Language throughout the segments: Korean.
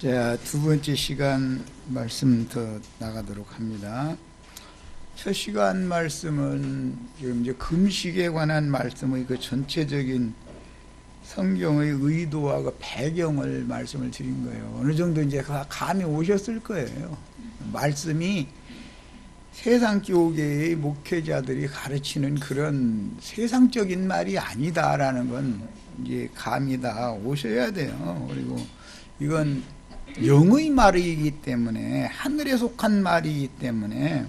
자, 두 번째 시간 말씀 더 나가도록 합니다. 첫 시간 말씀은 지금 이제 금식에 관한 말씀의 그 전체적인 성경의 의도와 그 배경을 말씀을 드린 거예요. 어느 정도 이제 감이 오셨을 거예요. 말씀이 세상 교계의 목회자들이 가르치는 그런 세상적인 말이 아니다라는 건 이제 감이 다 오셔야 돼요. 그리고 이건 영의 말이기 때문에, 하늘에 속한 말이기 때문에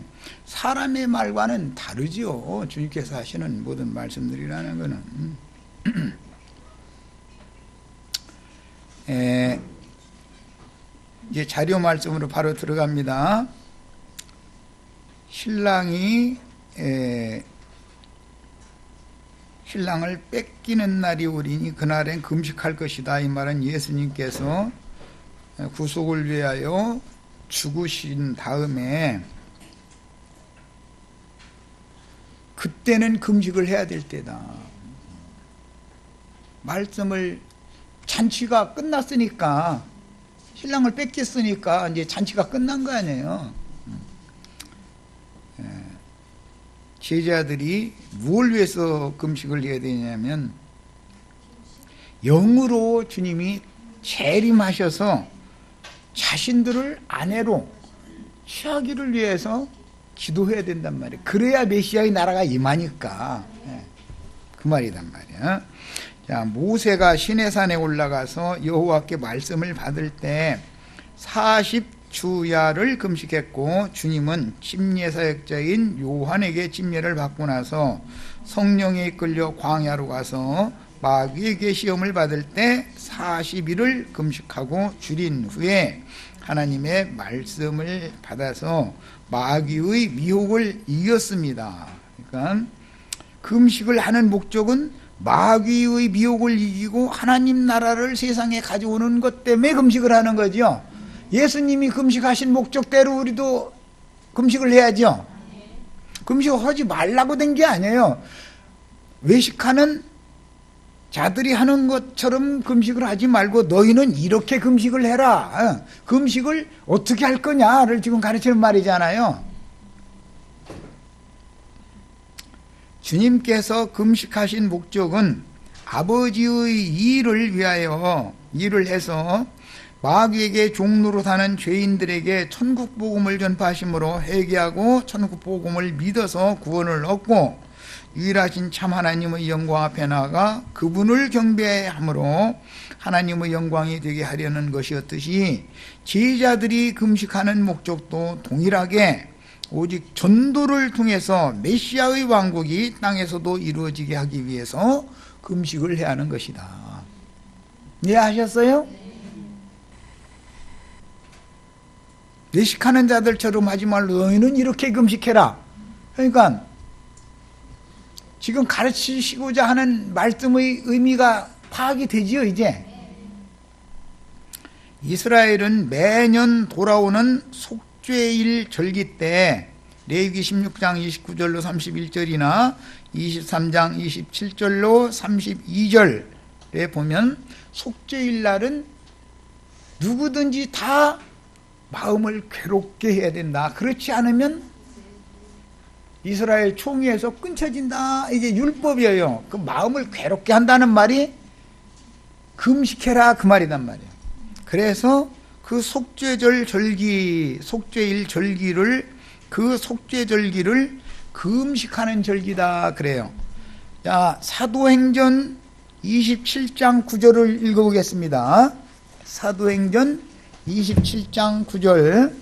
사람의 말과는 다르죠. 주님께서 하시는 모든 말씀들이라는 것은. 이제 자료 말씀으로 바로 들어갑니다. 신랑이 신랑을 뺏기는 날이 오리니 그날엔 금식할 것이다. 이 말은 예수님께서 구속을 위하여 죽으신 다음에 그때는 금식을 해야 될 때다. 말씀을, 잔치가 끝났으니까, 신랑을 뺏겼으니까 이제 잔치가 끝난 거 아니에요. 제자들이 뭘 위해서 금식을 해야 되냐면, 영으로 주님이 재림하셔서 자신들을 아내로 취하기를 위해서 기도해야 된단 말이에요. 그래야 메시아의 나라가 임하니까. 그 말이단 말이야. 자, 모세가 시내산에 올라가서 여호와께 말씀을 받을 때 40주야를 금식했고, 주님은 침례사역자인 요한에게 침례를 받고 나서 성령에 이끌려 광야로 가서 마귀에게 시험을 받을 때 40일을 금식하고 줄인 후에 하나님의 말씀을 받아서 마귀의 미혹을 이겼습니다. 그러니까 금식을 하는 목적은 마귀의 미혹을 이기고 하나님 나라를 세상에 가져오는 것 때문에 금식을 하는 거죠. 예수님이 금식하신 목적대로 우리도 금식을 해야죠. 금식을 하지 말라고 된 게 아니에요. 외식하는 자들이 하는 것처럼 금식을 하지 말고 너희는 이렇게 금식을 해라. 금식을 어떻게 할 거냐를 지금 가르치는 말이잖아요. 주님께서 금식하신 목적은 아버지의 일을 위하여 일을 해서 마귀에게 종로로 사는 죄인들에게 천국 복음을 전파하심으로 회개하고 천국 복음을 믿어서 구원을 얻고 유일하신 참 하나님의 영광 앞에 나아가 그분을 경배함으로 하나님의 영광이 되게 하려는 것이었듯이, 제자들이 금식하는 목적도 동일하게 오직 전도를 통해서 메시아의 왕국이 땅에서도 이루어지게 하기 위해서 금식을 해야 하는 것이다. 이해하셨어요? 외식하는 자들처럼 하지 말고 너희는 이렇게 금식해라. 그러니까 지금 가르치시고자 하는 말씀의 의미가 파악이 되지요. 이제 이스라엘은 매년 돌아오는 속죄일 절기 때 레위기 16장 29절로 31절이나 23장 27절로 32절에 보면 속죄일 날은 누구든지 다 마음을 괴롭게 해야 된다. 그렇지 않으면 이스라엘 총회에서 끊쳐진다. 이게 율법이에요. 그 마음을 괴롭게 한다는 말이 금식해라 그 말이란 말이에요. 그래서 그 속죄일 절기를, 그 속죄절기를 금식하는 절기다 그래요. 자, 사도행전 27장 9절을 읽어보겠습니다. 사도행전 27장 9절.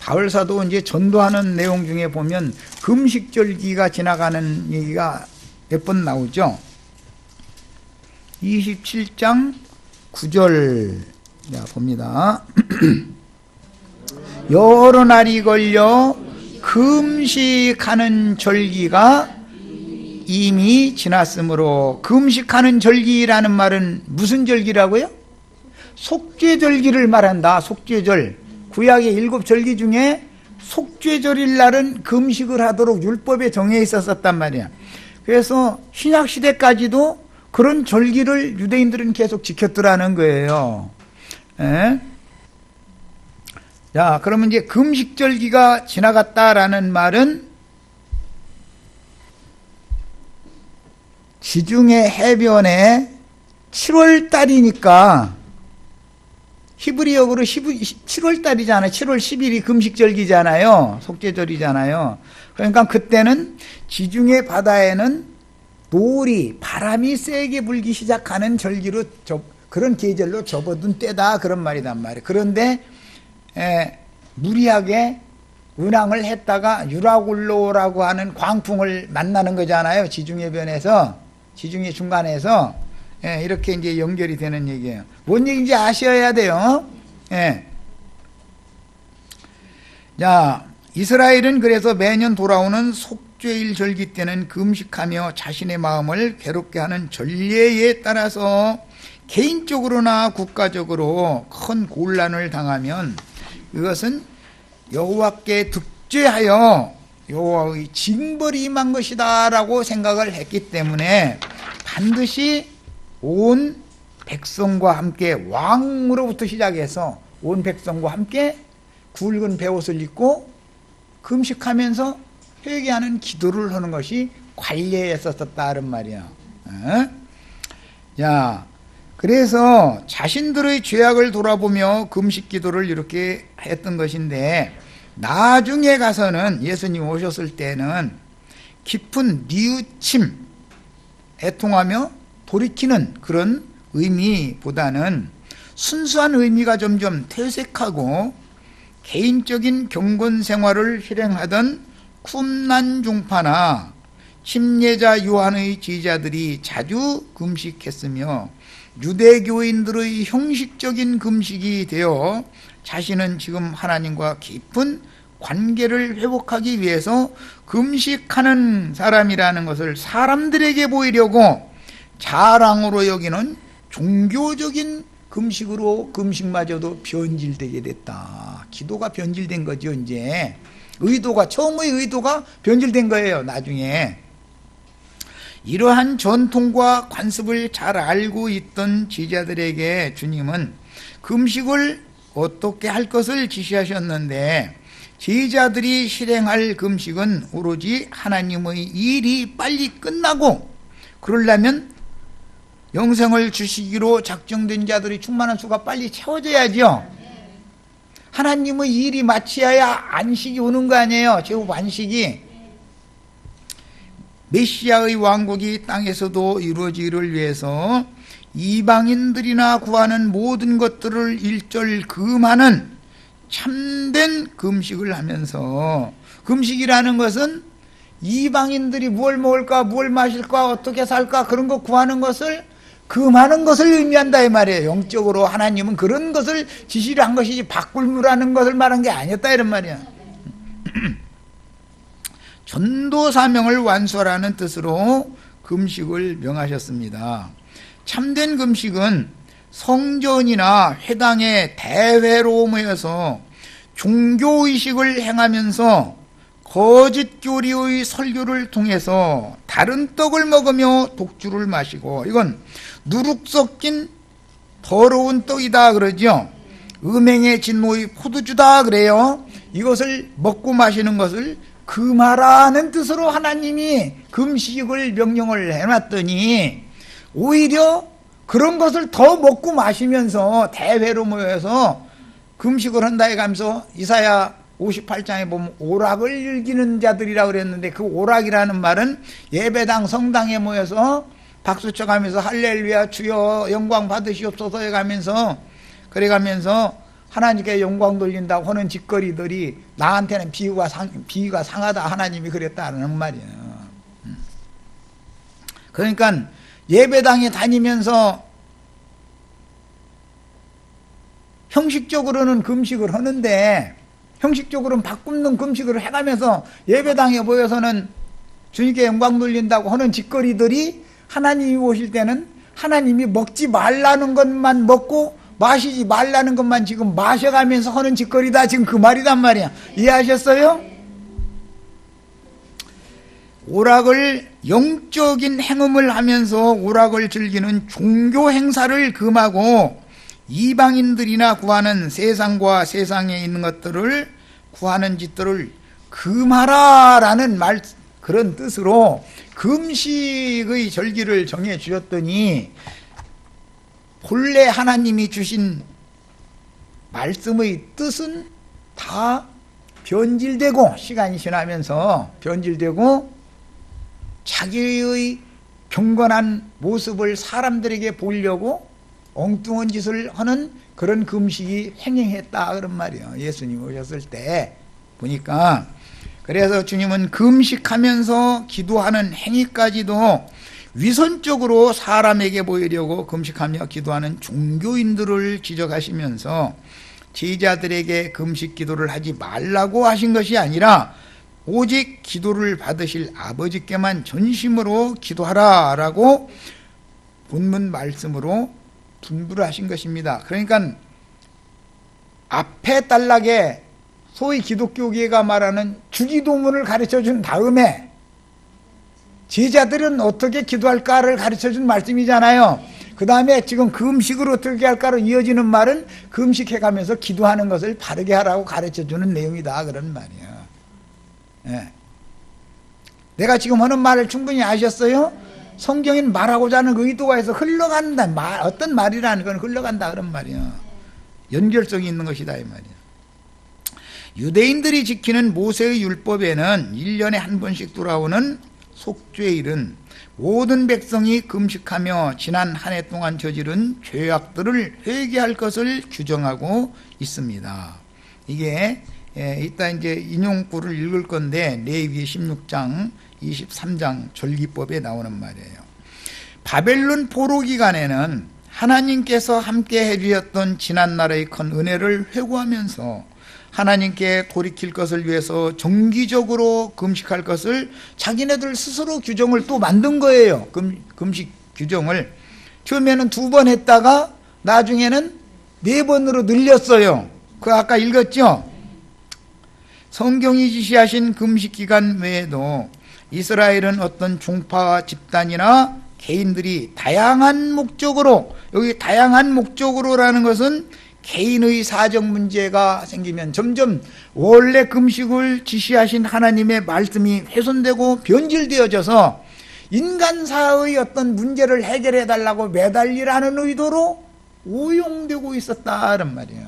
바울사도 이제 전도하는 내용 중에 보면 금식절기가 지나가는 얘기가 몇 번 나오죠. 27장 9절 봅니다. 여러 날이 걸려 금식하는 절기가 이미 지났으므로, 금식하는 절기라는 말은 무슨 절기라고요? 속죄절기를 말한다. 속죄절. 구약의 7절기 중에 속죄절일 날은 금식을 하도록 율법에 정해 있었단 말이야. 그래서 신약 시대까지도 그런 절기를 유대인들은 계속 지켰더라는 거예요. 예? 자, 그러면 이제 금식절기가 지나갔다라는 말은 지중해 해변에 7월달이니까 히브리어로 7월달이잖아요. 7월 10일이 금식절기잖아요. 속죄절이잖아요. 그러니까 그때는 지중해 바다에는 노을이, 바람이 세게 불기 시작하는 절기로 그런 계절로 접어든 때다, 그런 말이단 말이에요. 그런데 무리하게 운항을 했다가 유라굴로라고 하는 광풍을 만나는 거잖아요. 지중해변에서, 지중해 중간에서. 이렇게 이제 연결이 되는 얘기예요. 뭔 얘기인지 아셔야 돼요. 자, 이스라엘은 그래서 매년 돌아오는 속죄일 절기 때는 금식하며 자신의 마음을 괴롭게 하는 전례에 따라서 개인적으로나 국가적으로 큰 곤란을 당하면 그것은 여호와께 득죄하여 여호와의 징벌이 임한 것이다 라고 생각을 했기 때문에 반드시 온 백성과 함께, 왕으로부터 시작해서 온 백성과 함께 굵은 베옷을 입고 금식하면서 회개하는 기도를 하는 것이 관례였었다는 말이야. 자, 그래서 자신들의 죄악을 돌아보며 금식 기도를 이렇게 했던 것인데, 나중에 가서는 예수님 오셨을 때는 깊은 뉘우침, 애통하며 돌이키는 그런 의미보다는 순수한 의미가 점점 퇴색하고 개인적인 경건 생활을 실행하던 쿰난 종파나 침례자 요한의 제자들이 자주 금식했으며 유대교인들의 형식적인 금식이 되어 자신은 지금 하나님과 깊은 관계를 회복하기 위해서 금식하는 사람이라는 것을 사람들에게 보이려고 자랑으로 여기는 종교적인 금식으로 금식마저도 변질되게 됐다. 기도가 변질된 거죠. 이제 의도가, 처음의 의도가 변질된 거예요. 나중에 이러한 전통과 관습을 잘 알고 있던 제자들에게 주님은 금식을 어떻게 할 것을 지시하셨는데, 제자들이 실행할 금식은 오로지 하나님의 일이 빨리 끝나고 그러려면 영생을 주시기로 작정된 자들이 충만한 수가 빨리 채워져야죠. 하나님의 일이 마치어야 안식이 오는 거 아니에요. 제후 안식이. 메시아의 왕국이 땅에서도 이루어지기를 위해서 이방인들이나 구하는 모든 것들을 일절 금하는 참된 금식을 하면서, 금식이라는 것은 이방인들이 뭘 먹을까, 뭘 마실까, 어떻게 살까, 그런 거 구하는 것을 금하는 것을 의미한다 이 말이에요. 영적으로 하나님은 그런 것을 지시를 한 것이지 바꿀무라는 것을 말한 게 아니었다 이런 말이야. 전도 사명을 완수하라는 뜻으로 금식을 명하셨습니다. 참된 금식은 성전이나 회당의 대회로 모여서 종교의식을 행하면서 거짓 교리의 설교를 통해서 다른 떡을 먹으며 독주를 마시고, 이건 누룩 섞인 더러운 떡이다 그러죠. 음행의 진노의 포도주다 그래요. 이것을 먹고 마시는 것을 금하라는 뜻으로 하나님이 금식을 명령을 해놨더니, 오히려 그런 것을 더 먹고 마시면서 대회로 모여서 금식을 한다 해가면서 이사야 58장에 보면 오락을 즐기는 자들이라고 그랬는데, 그 오락이라는 말은 예배당 성당에 모여서 박수 쳐가면서 할렐루야 주여 영광 받으시옵소서 해가면서, 그래가면서 하나님께 영광 돌린다고 하는 짓거리들이 나한테는 비유가 상하다, 하나님이 그랬다는 말이에요. 그러니까 예배당에 다니면서 형식적으로는 금식을 하는데, 형식적으로는 바꾸는 금식을 해가면서 예배당에 모여서는 주님께 영광 돌린다고 하는 짓거리들이 하나님이 오실 때는 하나님이 먹지 말라는 것만 먹고 마시지 말라는 것만 지금 마셔가면서 하는 짓거리다, 지금 그 말이단 말이야. 이해하셨어요? 오락을 영적인 행음을 하면서 오락을 즐기는 종교 행사를 금하고 이방인들이나 구하는 세상과 세상에 있는 것들을 구하는 짓들을 금하라라는 말, 그런 뜻으로 금식의 절기를 정해 주셨더니 본래 하나님이 주신 말씀의 뜻은 다 변질되고, 시간이 지나면서 변질되고 자기의 경건한 모습을 사람들에게 보이려고 엉뚱한 짓을 하는 그런 금식이 횡행했다 그런 말이에요. 예수님 오셨을 때 보니까. 그래서 주님은 금식하면서 기도하는 행위까지도 위선적으로 사람에게 보이려고 금식하며 기도하는 종교인들을 지적하시면서 제자들에게 금식 기도를 하지 말라고 하신 것이 아니라 오직 기도를 받으실 아버지께만 전심으로 기도하라라고 본문 말씀으로 분부를 하신 것입니다. 그러니까 앞에 단락에 소위 기독교계가 말하는 주기도문을 가르쳐준 다음에 제자들은 어떻게 기도할까를 가르쳐준 말씀이잖아요. 그 다음에 지금 금식을 어떻게 할까로 이어지는 말은 금식해가면서 기도하는 것을 바르게 하라고 가르쳐주는 내용이다 그런 말이에요. 예. 내가 지금 하는 말을 충분히 아셨어요? 성경인 말하고자 하는 의도가 해서 흘러간다. 어떤 말이라는 건 흘러간다 그런 말이에요. 연결성이 있는 것이다 이 말이에요. 유대인들이 지키는 모세의 율법에는 1년에 한 번씩 돌아오는 속죄일은 모든 백성이 금식하며 지난 한 해 동안 저지른 죄악들을 회개할 것을 규정하고 있습니다. 이게 이따 이제 인용구를 읽을 건데 레위기 16장 23장 절기법에 나오는 말이에요. 바벨론 포로 기간에는 하나님께서 함께 해주셨던 지난날의 큰 은혜를 회고하면서 하나님께 돌이킬 것을 위해서 정기적으로 금식할 것을 자기네들 스스로 규정을 또 만든 거예요. 금식 규정을 처음에는 2번 했다가 나중에는 4번으로 늘렸어요. 그 아까 읽었죠? 성경이 지시하신 금식 기간 외에도 이스라엘은 어떤 종파 집단이나 개인들이 다양한 목적으로, 여기 다양한 목적으로라는 것은 개인의 사정 문제가 생기면 점점 원래 금식을 지시하신 하나님의 말씀이 훼손되고 변질되어져서 인간사의 어떤 문제를 해결해 달라고 매달리라는 의도로 오용되고 있었다는 말이에요.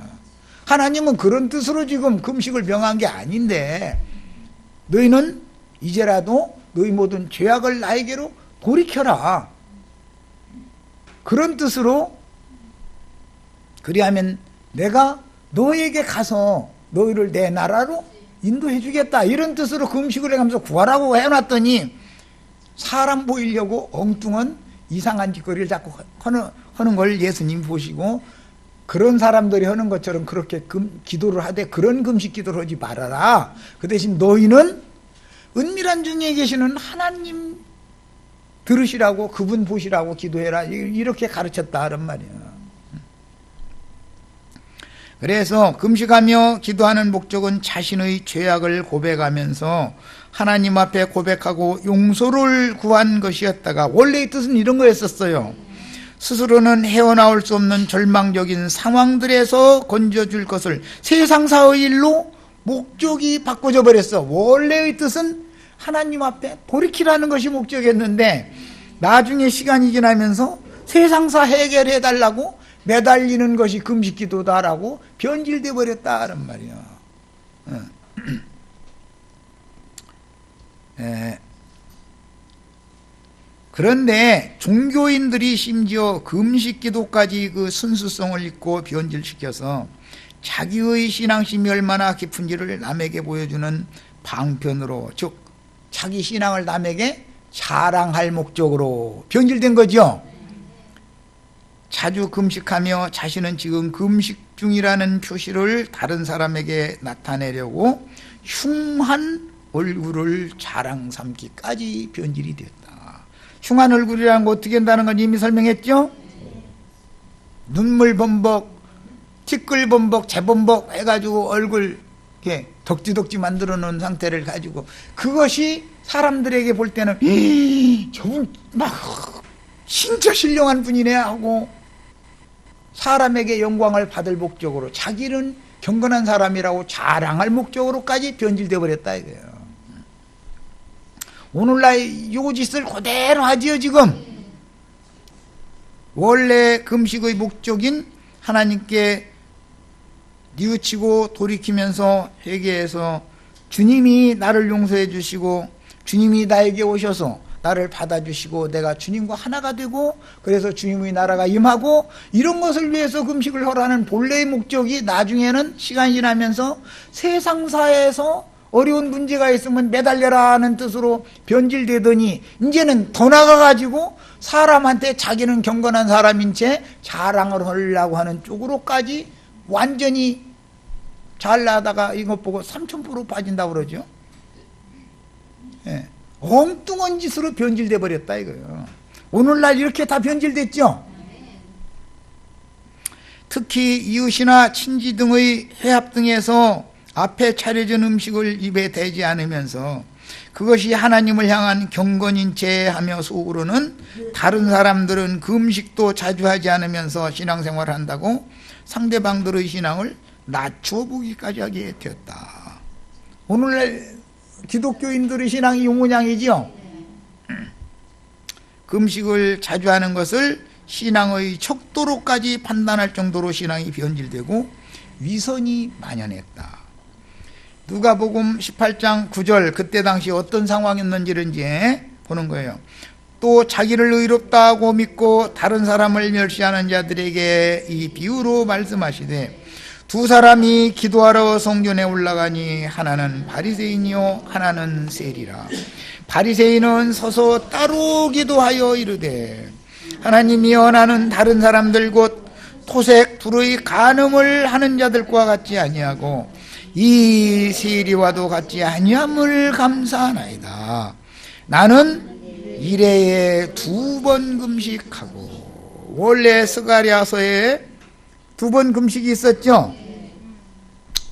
하나님은 그런 뜻으로 지금 금식을 명한 게 아닌데 너희는 이제라도 너희 모든 죄악을 나에게로 돌이켜라, 그런 뜻으로, 그리하면 내가 너에게 가서 너희를 내 나라로 인도해 주겠다, 이런 뜻으로 금식을 해가면서 구하라고 해놨더니 사람 보이려고 엉뚱한 이상한 짓거리를 자꾸 하는 걸 예수님 보시고 그런 사람들이 하는 것처럼 그렇게 기도를 하되 그런 금식 기도를 하지 말아라. 그 대신 너희는 은밀한 중에 계시는 하나님 들으시라고, 그분 보시라고 기도해라, 이렇게 가르쳤다 그런 말이에요. 그래서 금식하며 기도하는 목적은 자신의 죄악을 고백하면서 하나님 앞에 고백하고 용서를 구한 것이었다가 원래의 뜻은 이런 거였었어요. 스스로는 헤어나올 수 없는 절망적인 상황들에서 건져줄 것을 세상사의 일로 목적이 바꿔져 버렸어. 원래의 뜻은 하나님 앞에 돌이키라는 것이 목적이었는데 나중에 시간이 지나면서 세상사 해결해 달라고 매달리는 것이 금식기도다라고 변질돼 버렸다는 말이야. 그런데 종교인들이 심지어 금식기도까지 그 순수성을 잊고 변질시켜서 자기의 신앙심이 얼마나 깊은지를 남에게 보여주는 방편으로, 즉 자기 신앙을 남에게 자랑할 목적으로 변질된 거죠. 자주 금식하며 자신은 지금 금식 중이라는 표시를 다른 사람에게 나타내려고 흉한 얼굴을 자랑 삼기까지 변질이 됐다. 흉한 얼굴이라는 거 어떻게 한다는 건 이미 설명했죠? 눈물 범벅, 티끌 범벅, 재범벅 해가지고 얼굴 이렇게 덕지덕지 만들어 놓은 상태를 가지고, 그것이 사람들에게 볼 때는 저분 막 진짜 신령한 분이네 하고 사람에게 영광을 받을 목적으로, 자기는 경건한 사람이라고 자랑할 목적으로까지 변질되어 버렸다 이거예요. 오늘날 요 짓을 그대로 하지요. 지금 원래 금식의 목적인 하나님께 뉘우치고 돌이키면서 회개해서 주님이 나를 용서해 주시고 주님이 나에게 오셔서 나를 받아주시고 내가 주님과 하나가 되고, 그래서 주님의 나라가 임하고, 이런 것을 위해서 금식을 하라는 본래의 목적이 나중에는 시간이 지나면서 세상사에서 어려운 문제가 있으면 매달려라 하는 뜻으로 변질되더니, 이제는 더 나가가지고 사람한테 자기는 경건한 사람인 채 자랑을 하려고 하는 쪽으로까지 완전히 잘나다가 이것 보고 3000% 빠진다고 그러죠. 예. 엉뚱한 짓으로 변질돼 버렸다 이거예요. 오늘날 이렇게 다 변질됐죠. 특히 이웃이나 친지 등의 회합 등에서 앞에 차려진 음식을 입에 대지 않으면서 그것이 하나님을 향한 경건인 채 하며 속으로는 다른 사람들은 그 음식도 자주 하지 않으면서 신앙생활을 한다고 상대방들의 신앙을 낮춰 보기까지 하게 되었다. 오늘날 기독교인들의 신앙이 용모양이지요. 금식을 자주 하는 것을 신앙의 척도로까지 판단할 정도로 신앙이 변질되고 위선이 만연했다. 누가복음 18장 9절, 그때 당시 어떤 상황이었는지를 이제 보는 거예요. 또 자기를 의롭다 하고 믿고 다른 사람을 멸시하는 자들에게 이 비유로 말씀하시되, 두 사람이 기도하러 성전에 올라가니 하나는 바리새인이요 하나는 세리라. 바리새인은 서서 따로 기도하여 이르되, 하나님이여 나는 다른 사람들 곧 토색 불의 간음을 하는 자들과 같지 아니하고 이 세리와도 같지 아니함을 감사하나이다. 나는 일해에 2번 금식하고. 원래 스가랴서에 2번 금식이 있었죠.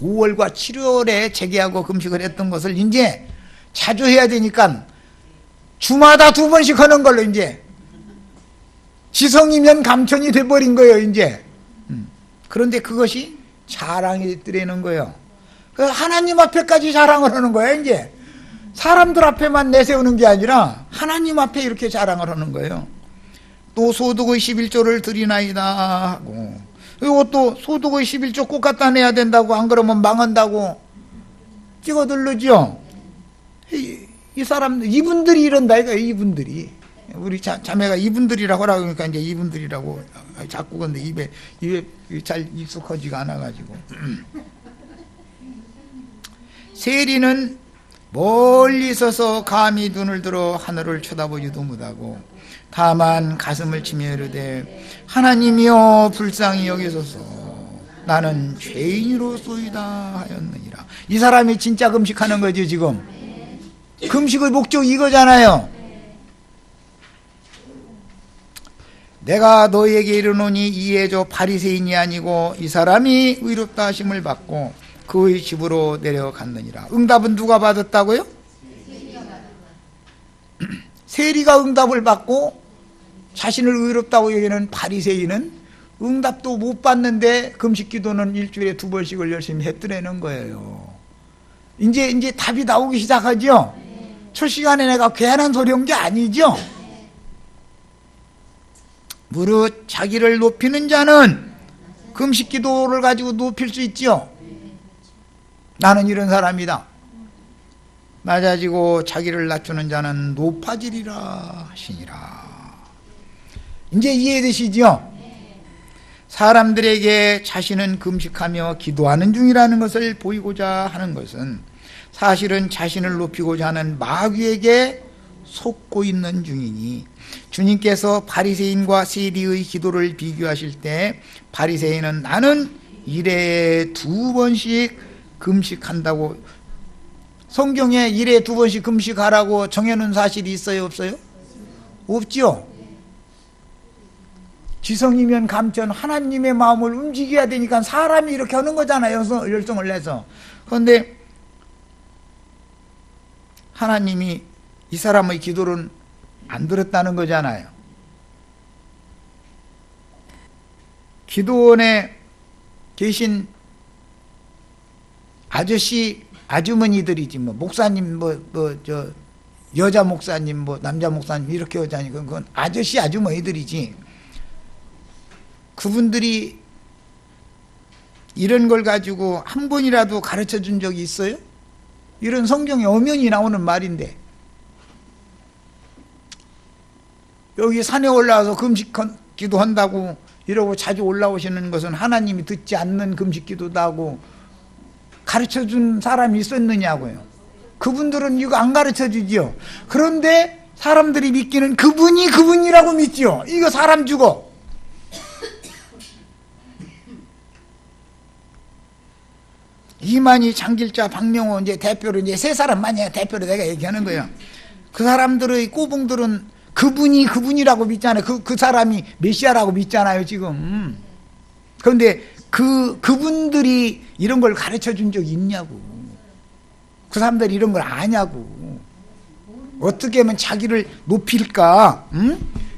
5월과 7월에 재개하고 금식을 했던 것을 이제 자주 해야 되니까 주마다 2번씩 하는 걸로 이제 지성이면 감천이 돼버린 거예요 이제. 그런데 그것이 자랑이 되는 거예요. 하나님 앞에까지 자랑을 하는 거예요 이제. 사람들 앞에만 내세우는 게 아니라 하나님 앞에 이렇게 자랑을 하는 거예요. 또 소득의 11조를 드리나이다 하고, 그리고 또 소득의 11조 꼭 갖다 내야 된다고, 안 그러면 망한다고 찍어들르죠. 이 사람들, 이분들이 이런다 이거. 이분들이, 우리 자매가 이분들이라고 하라고 그러니까 이제 이분들이라고 자꾸, 근데 입에 잘 익숙하지가 않아가지고. 세리는 멀리 서서 감히 눈을 들어 하늘을 쳐다보지도 못하고 다만 가슴을 치며 이르되, 하나님이여 불쌍히 여기소서, 나는 죄인으로소이다 하였느니라. 이 사람이 진짜 금식하는 거죠 지금. 금식의 목적이 이거잖아요. 내가 너희에게 이르노니 이에 저 바리새인이 아니고 이 사람이 의롭다 하심을 받고 그의 집으로 내려갔느니라. 응답은 누가 받았다고요? 세리가 응답을 받고 자신을 의롭다고 여기는 바리새인은 응답도 못 받는데 금식 기도는 일주일에 2번씩을 열심히 했더라는 거예요. 이제 답이 나오기 시작하죠. 첫 시간에 내가 괜한 소리 한 게 아니죠. 무릇 자기를 높이는 자는 금식 기도를 가지고 높일 수 있죠. 나는 이런 사람이다. 낮아지고 자기를 낮추는 자는 높아지리라 하시니라. 이제 이해되시죠? 사람들에게 자신은 금식하며 기도하는 중이라는 것을 보이고자 하는 것은 사실은 자신을 높이고자 하는 마귀에게 속고 있는 중이니, 주님께서 바리새인과 세리의 기도를 비교하실 때 바리새인은 나는 일에 2번씩 금식한다고, 성경에 일에 2번씩 금식하라고 정해놓은 사실이 있어요 없어요? 없죠. 지성이면 감천, 하나님의 마음을 움직여야 되니까 사람이 이렇게 하는 거잖아요, 열성을 내서. 그런데 하나님이 이 사람의 기도를 안 들었다는 거잖아요. 기도원에 계신 아저씨, 아주머니들이지 뭐 목사님 여자 목사님 남자 목사님 이렇게 하자니 그건 아저씨 아주머니들이지. 그분들이 이런 걸 가지고 한 번이라도 가르쳐 준 적이 있어요? 이런 성경에 엄연히 나오는 말인데 여기 산에 올라와서 금식 기도한다고 이러고 자주 올라오시는 것은 하나님이 듣지 않는 금식 기도도 하고 가르쳐 준 사람이 있었느냐고요. 그분들은 이거 안 가르쳐 주지요. 그런데 사람들이 믿기는 그분이라고 믿지요. 이거 사람 주고. 이만희, 장길자, 박명호 이제 대표로 이제 세 사람만이 대표로 내가 얘기하는 거예요. 그 사람들의 꼬붕들은 그분이라고 믿잖아요. 그 사람이 메시아라고 믿잖아요, 지금. 그런데 그분들이 이런 걸 가르쳐 준 적이 있냐고. 그 사람들이 이런 걸 아냐고. 어떻게 하면 자기를 높일까?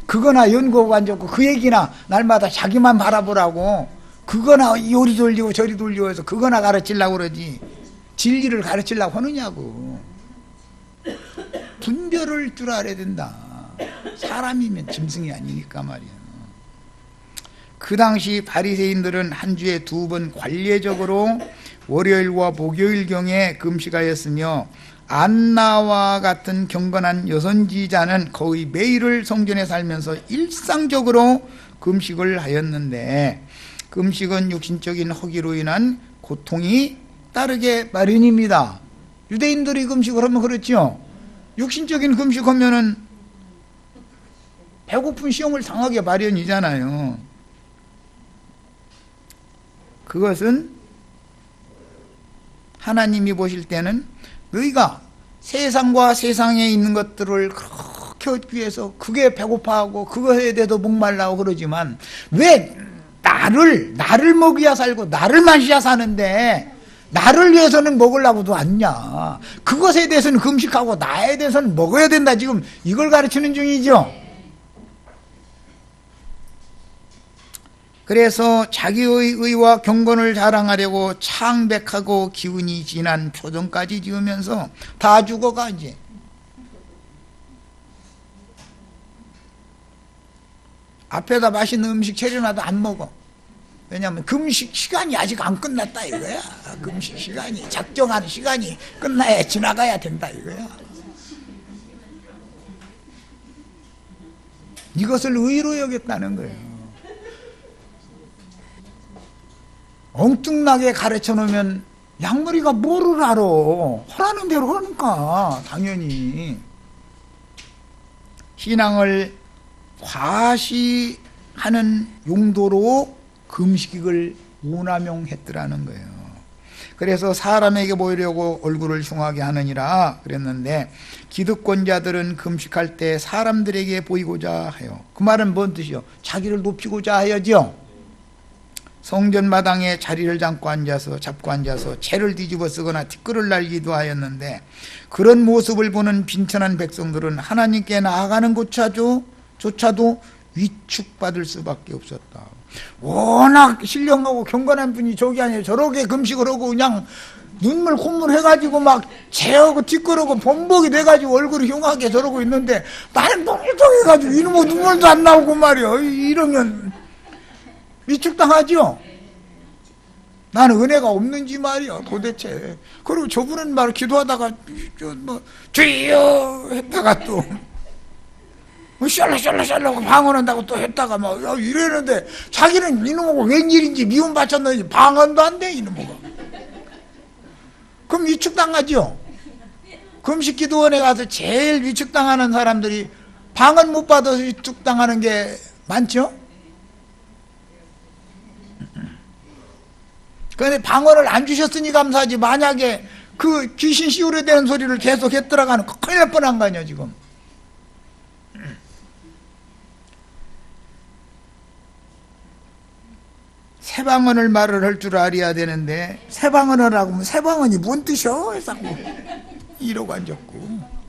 그거나 연구하고 앉았고 그 얘기나 날마다 자기만 바라보라고 그거나 요리 돌리고 저리 돌리고 해서 그거나 가르치려고 그러지 진리를 가르치려고 하느냐고. 분별을 줄 알아야 된다. 사람이면 짐승이 아니니까 말이야. 그 당시 바리새인들은 한 주에 2번 관례적으로 월요일과 목요일경에 금식하였으며 안나와 같은 경건한 여선지자는 거의 매일을 성전에 살면서 일상적으로 금식을 하였는데 금식은 육신적인 허기로 인한 고통이 따르게 마련입니다. 유대인들이 금식을 하면 그렇죠. 육신적인 금식하면은 배고픈 시험을 당하게 마련이잖아요. 그것은 하나님이 보실 때는 너희가 세상과 세상에 있는 것들을 그렇게 얻기 위해서 그게 배고파하고 그거에 대해서 목말라고 그러지만 왜 나를 먹여야 살고 나를 마셔야 사는데 나를 위해서는 먹으려고도 않냐. 그것에 대해서는 금식하고 나에 대해서는 먹어야 된다. 지금 이걸 가르치는 중이죠. 그래서 자기의 의와 경건을 자랑하려고 창백하고 기운이 진한 표정까지 지으면서 다 죽어가 이제. 앞에다 맛있는 음식 차려놔도 안 먹어. 왜냐하면 금식 시간이 아직 안 끝났다 이거야. 금식 시간이 작정한 시간이 끝나야 지나가야 된다 이거야. 이것을 의로 여겼다는 거예요. 엉뚱나게 가르쳐 놓으면 양머리가 뭐를 알아. 하라는 대로 하니까 당연히. 신앙을 과시하는 용도로 금식을 오남용했더라는 거예요. 그래서 사람에게 보이려고 얼굴을 흉하게 하느니라 그랬는데 기득권자들은 금식할 때 사람들에게 보이고자 해요. 그 말은 뭔 뜻이요? 자기를 높이고자 하여죠. 성전 마당에 자리를 잡고 앉아서 채를 뒤집어 쓰거나 티끌을 날기도 하였는데 그런 모습을 보는 빈천한 백성들은 하나님께 나아가는 조차도 위축받을 수밖에 없었다. 워낙 신령하고 경건한 분이 저기 아니에요. 저렇게 금식을 하고 그냥 눈물 콧물 해가지고 막 재하고 티끌하고 범벅이 돼가지고 얼굴이 흉하게 저러고 있는데 나는 멍청해가지고 이놈의 눈물도 안 나오고 말이야. 이러면 위축당하죠. 나는 은혜가 없는지 말이야 도대체. 그리고 저분은 말 기도하다가 주여 했다가 또 샬라샬라샬라 방언한다고 또 했다가 막 이러는데 자기는 이놈하고 웬일인지 미움 바쳤는지 방언도 안 돼 이놈하고. 그럼 위축당하죠. 금식기도원에 가서 제일 위축당하는 사람들이 방언 못 받아서 위축당하는 게 많죠. 그런데 방언을 안 주셨으니 감사하지 만약에 그 귀신 씌우려 되는 소리를 계속 했더라가는 큰일 날 뻔한 거 아니야 지금. 새방언을 말을 할 줄 알아야 되는데 새방언을 하고 새방언이 뭔 뜻이야? 자꾸 이러고 앉았고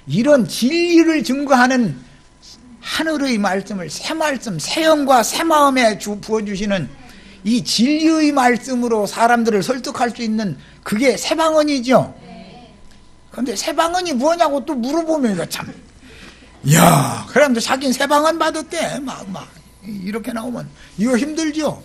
이런 진리를 증거하는 하늘의 말씀을 새 말씀, 새 영과 새 마음에 부어주시는 이 진리의 말씀으로 사람들을 설득할 수 있는 그게 새 방언이죠. 그런데 새 방언이 뭐냐고 또 물어보면 이거 참, 야, 그런데 자기는 새 방언 받았대. 막 이렇게 나오면 이거 힘들죠.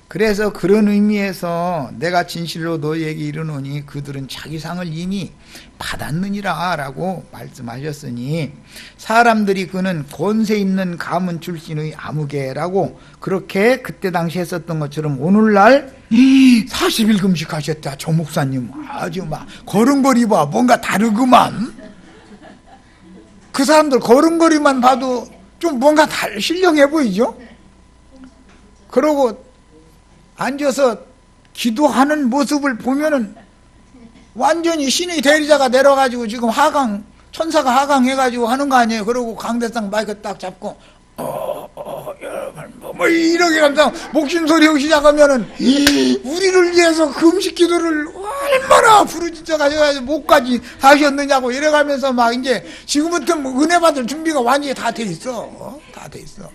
그래서 그런 의미에서 내가 진실로 너희에게 이르노니 그들은 자기 상을 이미 받았느니라 라고 말씀하셨으니, 사람들이 그는 권세 있는 가문 출신의 아무개라고 그렇게 그때 당시 했었던 것처럼 오늘날 40일 금식하셨다. 조 목사님 아주 막 걸음걸이 봐 뭔가 다르구만. 그 사람들 걸음걸이만 봐도 좀 뭔가 신령해 보이죠. 그러고 앉아서 기도하는 모습을 보면은 완전히 신의 대리자가 내려가지고 지금 하강, 천사가 하강해가지고 하는 거 아니에요. 그러고 강대상 마이크 딱 잡고 뭐 이렇게 하면서 목숨소리 시작하면은 우리를 위해서 금식 기도를 얼마나 부르짖어 가지고 목까지 하셨느냐고 이래가면서 막 이제 지금부터 은혜 받을 준비가 완전히 다 돼 있어. 다 돼 있어.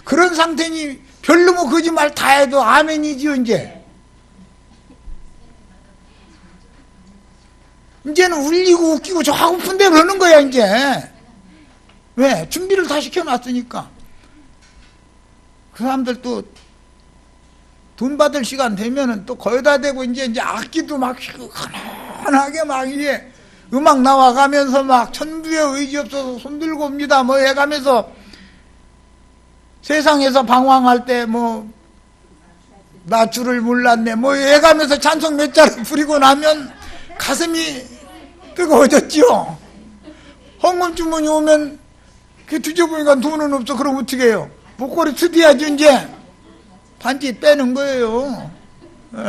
그런 상태니 별로 뭐 거짓말 다 해도 아멘이지요. 이제는 울리고 웃기고 저 하고픈 대로 하는 거야. 이제 왜? 준비를 다 시켜놨으니까. 그 사람들 또 돈 받을 시간 되면은 또 거기다 대고 이제 악기도 막 편하게 막 이제 음악 나와가면서 막 천부의 의지 없어서 손들고 옵니다 뭐 해가면서 세상에서 방황할 때 뭐 나 줄을 몰랐네 뭐 해가면서 찬송 몇 자를 부리고 나면 가슴이 뜨거워졌죠. 헌금 주머니 오면 그 뒤져보니까 돈은 없어. 그럼 어떻게 해요? 목걸이 트디야지. 이제 반지 빼는 거예요. 네.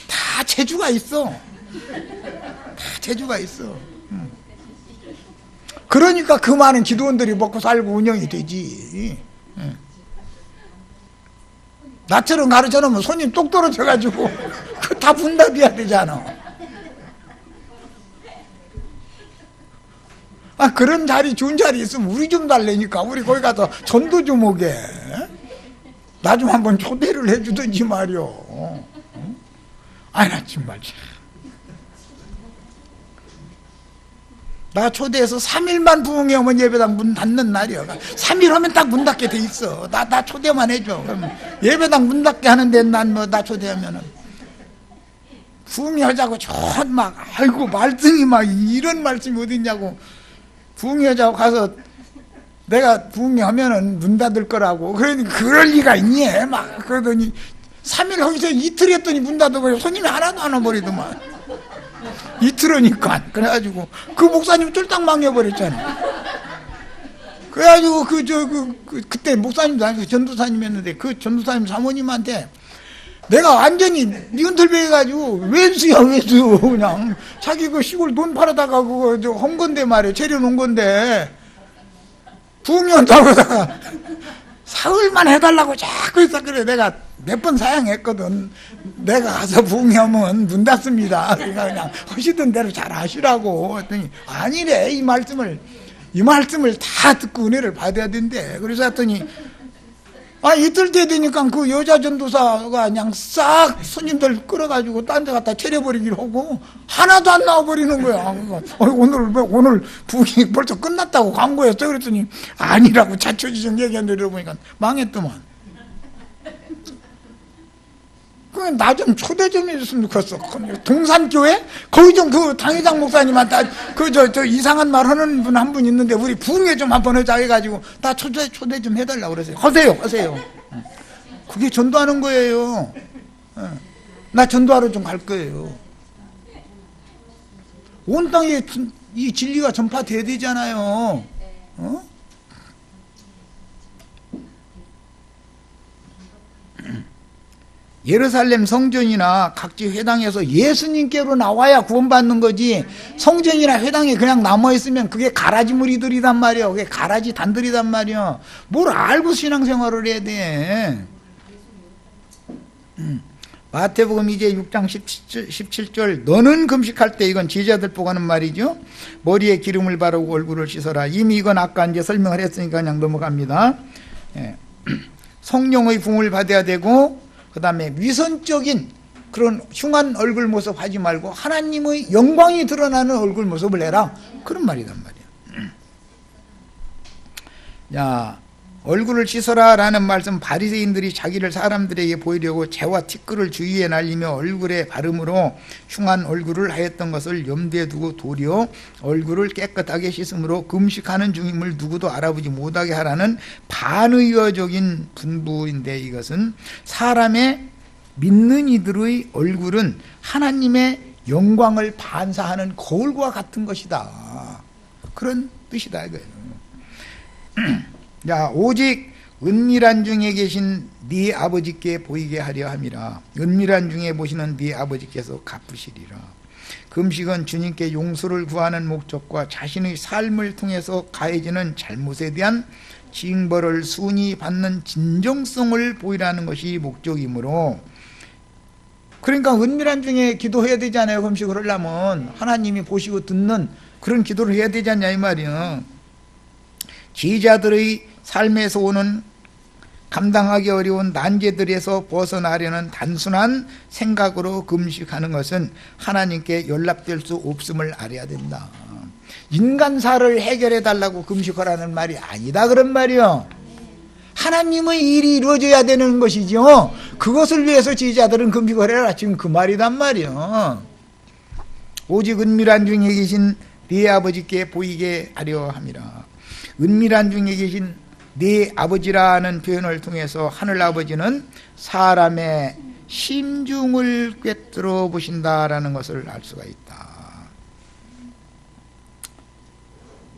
다 재주가 있어. 다 재주가 있어. 그러니까 그 많은 기도원들이 먹고 살고 운영이 되지. 나처럼 가르쳐 놓으면 손님 똑 떨어져가지고 그 다 분답해야 되잖아. 그런 자리, 좋은 자리 있으면 우리 좀 달래니까 우리 거기 가서 전도 좀 오게. 나 좀 한번 초대를 해주든지 말이오. 나 정말. 나 초대해서 3일만 부흥회 오면 예배당 문 닫는 날이야. 3일 하면 딱 문 닫게 돼 있어. 나 초대만 해줘. 그럼 예배당 문 닫게 하는데 난 뭐 나 초대하면은 부흥회 하자고 막 아이고 말씀이 막 이런 말씀이 어딨냐고 부흥회 하자고 가서 내가 부흥회 하면은 문 닫을 거라고. 그러니 그럴 리가 있니? 막 그러더니 3일 거기서 이틀 했더니 문 닫아버려. 손님이 하나도 안 와버리더만. 이틀 하니까. 그래가지고 그 목사님 쫄딱 망해버렸잖아. 그래가지고 그때 목사님도 아니고 전도사님이었는데 그 전도사님 사모님한테 내가 완전히 니은털배해가지고 왼수야 왼수. 그냥 자기 그 시골 돈 팔아다가 그거 한 건데 말이야. 재려놓은 건데 부흥회 온다고 하다가 사흘만 해달라고 자꾸 했어. 그래 내가 몇 번 사양했거든. 내가 가서 부흥회하면 문 닫습니다. 그러니까 그냥 하시던 대로 잘 하시라고 했더니 아니래. 이 말씀을 다 듣고 은혜를 받아야 된대. 그래서 했더니 이틀 때 되니까 그 여자 전도사가 그냥 싹 손님들 끌어가지고 딴 데 갖다 차려버리기로 하고 하나도 안 나와버리는 거야. 오늘 부흥이 벌써 끝났다고 광고했어. 그랬더니 아니라고 자초지종 얘기한다. 이러보니까 망했더만. 나 좀 초대 좀 해줬으면 좋겠어. 동산교회? 거기 좀 그 당회장 목사님한테 저 이상한 말 하는 분 한 분 있는데 우리 부흥회 좀 한번 하자 해가지고 나 초대 좀 해달라고 그러세요. 하세요. 그게 전도하는 거예요. 나 전도하러 좀 갈 거예요. 온 땅에 이 진리가 전파돼야 되잖아요. 예루살렘 성전이나 각지 회당에서 예수님께로 나와야 구원받는 거지, 성전이나 회당에 그냥 남아있으면 그게 가라지 무리들이단 말이야. 그게 가라지 단들이단 말이야. 뭘 알고 신앙생활을 해야 돼. 마태복음 이제 6장 17절 너는 금식할 때, 이건 제자들 보고 하는 말이죠. 머리에 기름을 바르고 얼굴을 씻어라. 이미 이건 아까 이제 설명을 했으니까 그냥 넘어갑니다. 예. 성령의 부흥을 받아야 되고, 그 다음에 위선적인 그런 흉한 얼굴 모습 하지 말고 하나님의 영광이 드러나는 얼굴 모습을 해라, 그런 말이란 말이야. 야, 얼굴을 씻어라 라는 말씀, 바리새인들이 자기를 사람들에게 보이려고 재와 티끌을 주위에 날리며 얼굴에 바름으로 흉한 얼굴을 하였던 것을 염두에 두고 도리어 얼굴을 깨끗하게 씻음으로 금식하는 중임을 누구도 알아보지 못하게 하라는 반의어적인 분부인데, 이것은 사람의 믿는 이들의 얼굴은 하나님의 영광을 반사하는 거울과 같은 것이다, 그런 뜻이다 이거예요. 자, 오직 은밀한 중에 계신 네 아버지께 보이게 하려 함이라. 은밀한 중에 보시는 네 아버지께서 갚으시리라. 금식은 주님께 용서를 구하는 목적과 자신의 삶을 통해서 가해지는 잘못에 대한 징벌을 순히 받는 진정성을 보이라는 것이 목적이므로, 그러니까 은밀한 중에 기도해야 되잖아요. 금식을 하려면 하나님이 보시고 듣는 그런 기도를 해야 되지 않냐 이 말이에요. 제자들의 삶에서 오는 감당하기 어려운 난제들에서 벗어나려는 단순한 생각으로 금식하는 것은 하나님께 연락될 수 없음을 알아야 된다. 인간사를 해결해 달라고 금식하라는 말이 아니다, 그런 말이요. 하나님의 일이 이루어져야 되는 것이죠. 그것을 위해서 제자들은 금식을 해라, 지금 그 말이단 말이요. 오직 은밀한 중에 계신 네 아버지께 보이게 하려 함이라. 은밀한 중에 계신 네 아버지라는 표현을 통해서 하늘 아버지는 사람의 심중을 꿰뚫어 보신다라는 것을 알 수가 있다.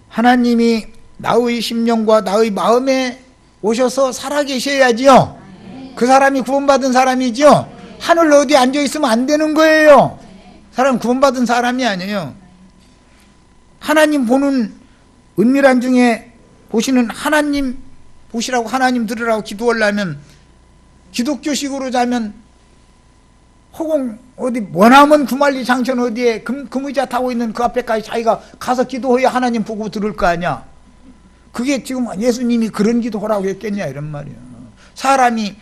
하나님이 나의 심령과 나의 마음에 오셔서 살아계셔야지요. 그 사람이 구원받은 사람이죠. 하늘 어디 앉아있으면 안 되는 거예요. 사람 구원받은 사람이 아니에요. 하나님 보는, 은밀한 중에 보시는 하나님 보시라고, 하나님 들으라고 기도하려면, 기독교식으로 자면 허공 어디 머나먼 구만리 장천 어디에 금의자 타고 있는 그 앞에까지 자기가 가서 기도해야 하나님 보고 들을 거 아니야. 그게 지금 예수님이 그런 기도하라고 했겠냐 이런 말이야. 사람이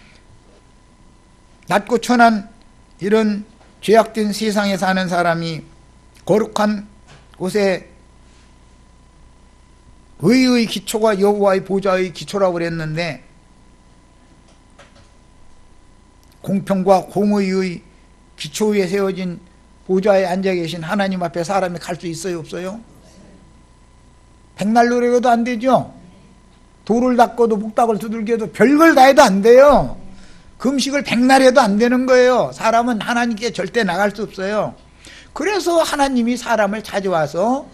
낮고 천한 이런 죄악된 세상에 사는 사람이 거룩한 곳에 의의 기초가 여호와의 보좌의 기초라고 그랬는데, 공평과 공의의 기초 위에 세워진 보좌에 앉아 계신 하나님 앞에 사람이 갈 수 있어요, 없어요? 백날 노래도 안 되죠. 돌을 닦고도 묵닥을 두들겨도 별걸 다 해도 안 돼요. 금식을 백날 해도 안 되는 거예요. 사람은 하나님께 절대 나갈 수 없어요. 그래서 하나님이 사람을 찾아와서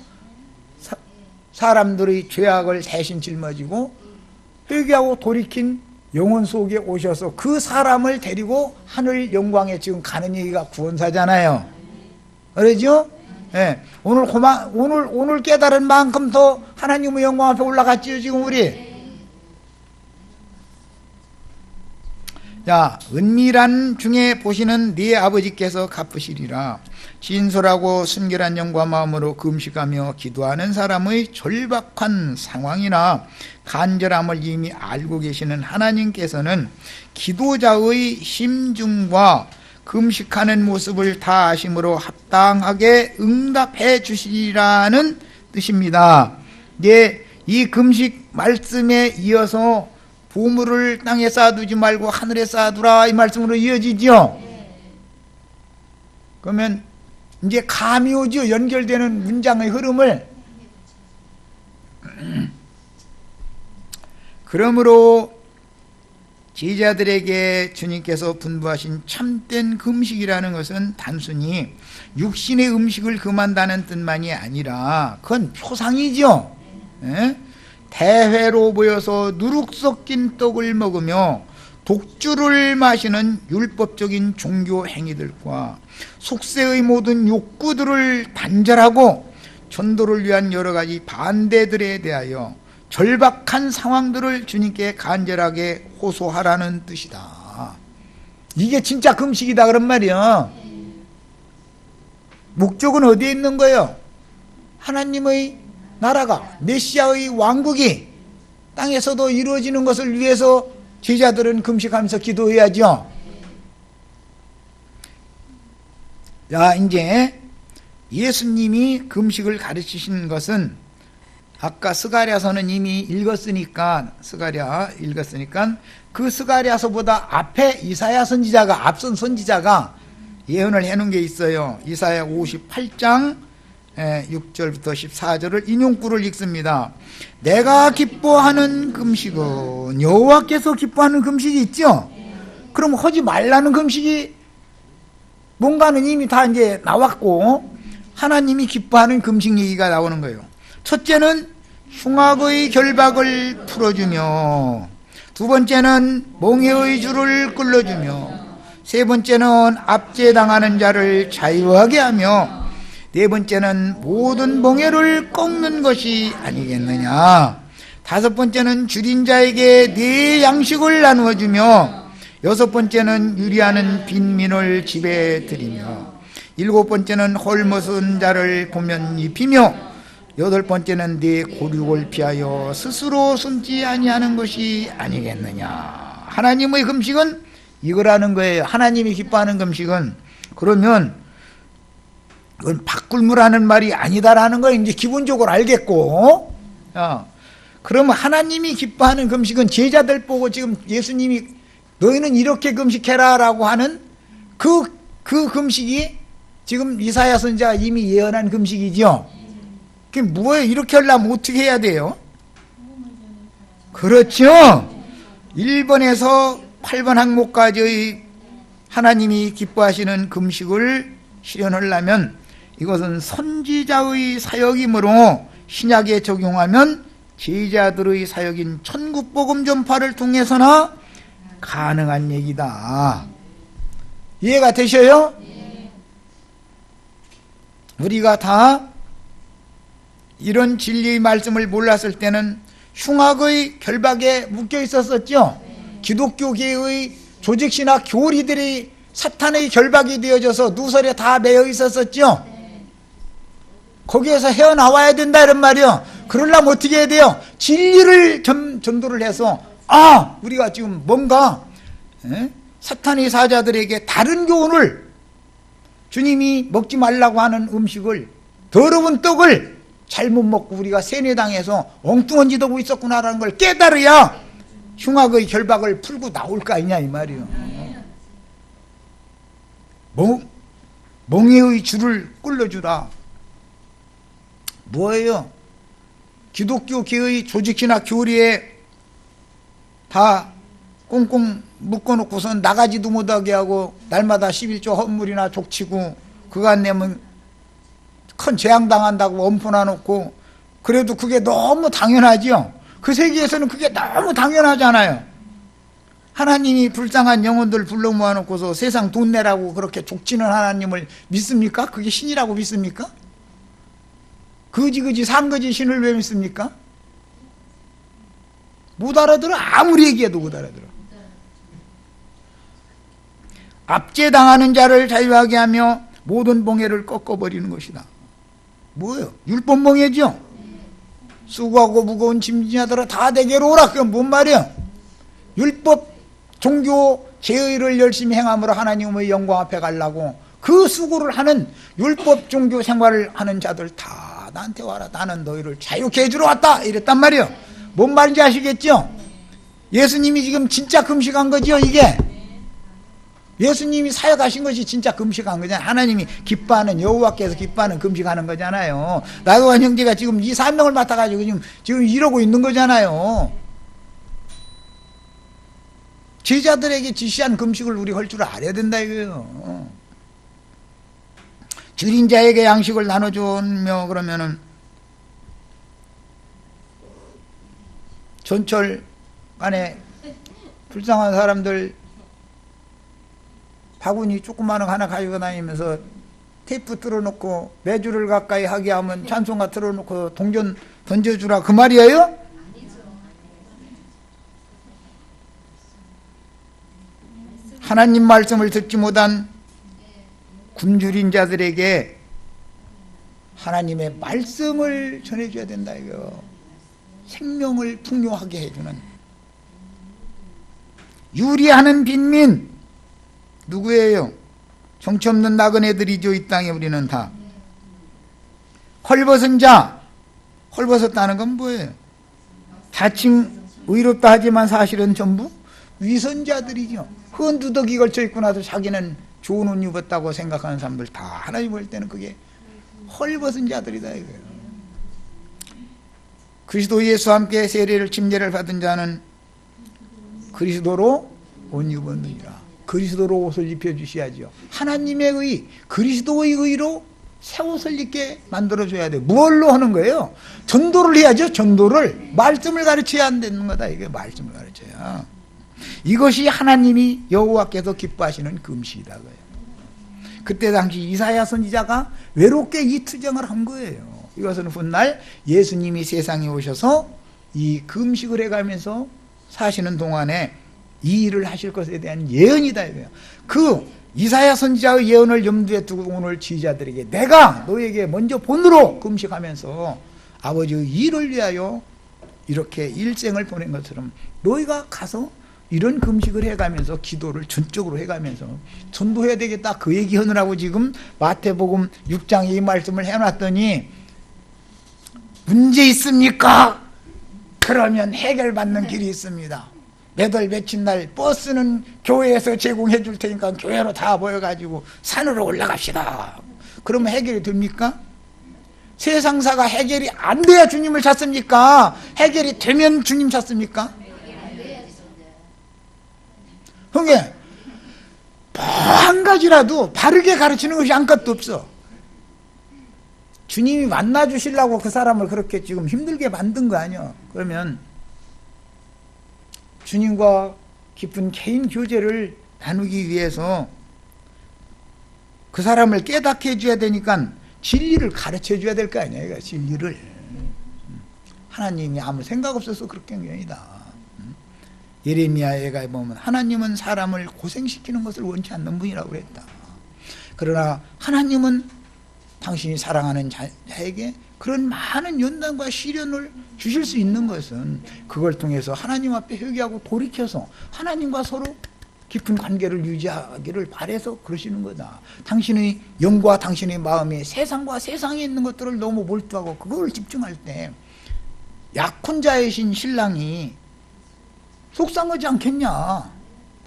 사람들의 죄악을 대신 짊어지고 회개하고 돌이킨 영혼 속에 오셔서 그 사람을 데리고 하늘 영광에 지금 가는 얘기가 구원사잖아요. 그러죠? 예. 오늘 깨달은 만큼 더 하나님의 영광 앞에 올라갔지요, 지금 우리. 자, 은밀한 중에 보시는 네 아버지께서 갚으시리라. 진솔하고 순결한 영과 마음으로 금식하며 기도하는 사람의 절박한 상황이나 간절함을 이미 알고 계시는 하나님께서는 기도자의 심중과 금식하는 모습을 다 아심으로 합당하게 응답해 주시리라는 뜻입니다. 예, 이 금식 말씀에 이어서 보물을 땅에 쌓아두지 말고 하늘에 쌓아두라, 이 말씀으로 이어지죠. 그러면 이제 감이 오죠. 연결되는 문장의 흐름을. 그러므로 제자들에게 주님께서 분부하신 참된 금식이라는 것은 단순히 육신의 음식을 금한다는 뜻만이 아니라 그건 표상이죠. 예? 대회로 모여서 누룩 섞인 떡을 먹으며 독주를 마시는 율법적인 종교 행위들과 속세의 모든 욕구들을 단절하고 전도를 위한 여러 가지 반대들에 대하여 절박한 상황들을 주님께 간절하게 호소하라는 뜻이다. 이게 진짜 금식이다 그런 말이야. 목적은 어디에 있는 거예요? 하나님의 나라가, 메시아의 왕국이 땅에서도 이루어지는 것을 위해서 제자들은 금식하면서 기도해야죠. 자, 이제 예수님이 금식을 가르치신 것은 아까 스가랴서는 이미 읽었으니까, 그 스가랴서보다 앞에 이사야 선지자가, 앞선 선지자가 예언을 해놓은 게 있어요. 이사야 58장 6절부터 14절을 인용구를 읽습니다. 내가 기뻐하는 금식은, 여호와께서 기뻐하는 금식이 있죠. 그럼 하지 말라는 금식이 뭔가는 이미 다 이제 나왔고, 하나님이 기뻐하는 금식 얘기가 나오는 거예요. 첫째는 흉악의 결박을 풀어주며, 두 번째는 몽해의 줄을 끌어주며, 세 번째는 압제당하는 자를 자유하게 하며, 네 번째는 모든 몽해를 꺾는 것이 아니겠느냐. 다섯 번째는 줄인 자에게 네 양식을 나누어 주며, 여섯 번째는 유리하는 빈민을 집에 들이며, 일곱 번째는 헐벗은 자를 보면 입히며, 여덟 번째는 네 고륙을 피하여 스스로 숨지 아니하는 것이 아니겠느냐. 하나님의 금식은 이거라는 거예요. 하나님이 기뻐하는 금식은. 그러면 그건 바꿀무라는 말이 아니다라는 걸 이제 기본적으로 알겠고, 그러면 하나님이 기뻐하는 금식은 제자들 보고 지금 예수님이 너희는 이렇게 금식해라 라고 하는 그 금식이 지금 이사야 선지자가 이미 예언한 금식이죠. 그게 뭐예요? 이렇게 하려면 어떻게 해야 돼요? 그렇죠. 1번에서 8번 항목까지의 하나님이 기뻐하시는 금식을 실현하려면 이것은 선지자의 사역이므로 신약에 적용하면 제자들의 사역인 천국복음 전파를 통해서나 가능한 얘기다. 이해가 되셔요? 우리가 다 이런 진리의 말씀을 몰랐을 때는 흉악의 결박에 묶여 있었었죠. 기독교계의 조직신학 교리들이 사탄의 결박이 되어져서 누설에 다 매여 있었었죠. 거기에서 헤어나와야 된다 이런 말이요. 그러려면 어떻게 해야 돼요? 진리를 전도를 해서 우리가 지금 뭔가 사탄의 사자들에게 다른 교훈을, 주님이 먹지 말라고 하는 음식을, 더러운 떡을 잘못 먹고 우리가 세뇌당해서 엉뚱한 짓 하고 있었구나라는 걸 깨달아야 흉악의 결박을 풀고 나올 거 아니냐 이 말이요. 멍에의 줄을 끌어주라. 뭐예요? 기독교계의 조직이나 교리에 다 꽁꽁 묶어놓고선 나가지도 못하게 하고 날마다 11조 헌물이나 족치고 그간 내면 큰 재앙당한다고 엄포나 놓고, 그래도 그게 너무 당연하죠. 그 세계에서는 그게 너무 당연하잖아요. 하나님이 불쌍한 영혼들 불러 모아놓고서 세상 돈 내라고 그렇게 족치는 하나님을 믿습니까? 그게 신이라고 믿습니까? 거지 산거지 신을 왜 믿습니까? 못 알아들어. 아무리 얘기해도 못 알아들어. 압제당하는 자를 자유하게 하며 모든 몽해를 꺾어버리는 것이다. 뭐예요? 율법 몽해죠. 수고하고 무거운 짐진자들아 다 내게로 오라. 그건 뭔 말이야? 율법 종교 제의를 열심히 행함으로 하나님의 영광 앞에 가려고 그 수고를 하는 율법 종교 생활을 하는 자들 다 나한테 와라. 나는 너희를 자유케 해주러 왔다. 이랬단 말이에요. 뭔 말인지 아시겠죠? 예수님이 지금 진짜 금식한 거죠. 이게 예수님이 사역하신 것이 진짜 금식한 거잖아요. 하나님이 기뻐하는, 여호와께서 기뻐하는 금식하는 거잖아요. 나도한 형제가 지금 이 사명을 맡아가지고 지금 이러고 있는 거잖아요. 제자들에게 지시한 금식을 우리 할 줄 알아야 된다 이거예요. 줄인 자에게 양식을 나눠주며, 그러면은 전철 안에 불쌍한 사람들 바구니 조그마한 거 하나 가지고 다니면서 테이프 틀어놓고 매주를 가까이 하게 하면 찬송가 틀어놓고 동전 던져주라 그 말이에요? 하나님 말씀을 듣지 못한 굶주린 자들에게 하나님의 말씀을 전해줘야 된다 이거. 생명을 풍요하게 해주는 유리하는 빈민 누구예요? 정치 없는 나그네들이죠. 이 땅에 우리는 다 헐벗은 자. 헐벗었다는 건 뭐예요? 자칭 의롭다 하지만 사실은 전부 위선자들이죠. 헌두덕이 걸쳐 있고 나서 자기는 좋은 옷 입었다고 생각하는 사람들 다 하나님 볼 때는 그게 헐벗은 자들이다 이거예요. 그리스도 예수와 함께 세례를 침례를 받은 자는 그리스도로 옷 입었느니라. 그리스도로 옷을 입혀주셔야죠. 하나님의 의, 그리스도의 의로 새 옷을 입게 만들어줘야 돼요. 무엇로 하는 거예요? 전도를 해야죠. 전도를. 말씀을 가르쳐야 안 되는 거다. 이게 말씀을 가르쳐야. 이것이 하나님이 여호와께서 기뻐하시는 금식이라고요. 그때 당시 이사야 선지자가 외롭게 이 투정을 한 거예요. 이것은 훗날 예수님이 세상에 오셔서 이 금식을 해가면서 사시는 동안에 이 일을 하실 것에 대한 예언이다 이거예요. 그 이사야 선지자의 예언을 염두에 두고 오늘 지휘자들에게 내가 너에게 먼저 본으로 금식하면서 아버지의 일을 위하여 이렇게 일생을 보낸 것처럼 너희가 가서 이런 금식을 해가면서 기도를 전적으로 해가면서 전도해야 되겠다 그 얘기하느라고 지금 마태복음 6장에 이 말씀을 해놨더니 문제 있습니까? 그러면 해결받는 길이 있습니다. 매달 며칠 날 버스는 교회에서 제공해 줄 테니까 교회로 다 모여가지고 산으로 올라갑시다. 그러면 해결이 됩니까? 세상사가 해결이 안 돼야 주님을 찾습니까? 해결이 되면 주님 찾습니까? 그게 뭐 한 가지라도 바르게 가르치는 것이 아무것도 없어. 주님이 만나 주시려고 그 사람을 그렇게 지금 힘들게 만든 거 아니야. 그러면 주님과 깊은 개인 교제를 나누기 위해서 그 사람을 깨닫게 해줘야 되니까 진리를 가르쳐 줘야 될 거 아니야. 진리를. 하나님이 아무 생각 없어서 그렇게 한 게 아니다. 예레미야에 보면 하나님은 사람을 고생시키는 것을 원치 않는 분이라고 그랬다. 그러나 하나님은 당신이 사랑하는 자에게 그런 많은 연단과 시련을 주실 수 있는 것은 그걸 통해서 하나님 앞에 회개하고 돌이켜서 하나님과 서로 깊은 관계를 유지하기를 바라서 그러시는 거다. 당신의 영과 당신의 마음이 세상과 세상에 있는 것들을 너무 몰두하고 그걸 집중할 때 약혼자이신 신랑이 속상하지 않겠냐.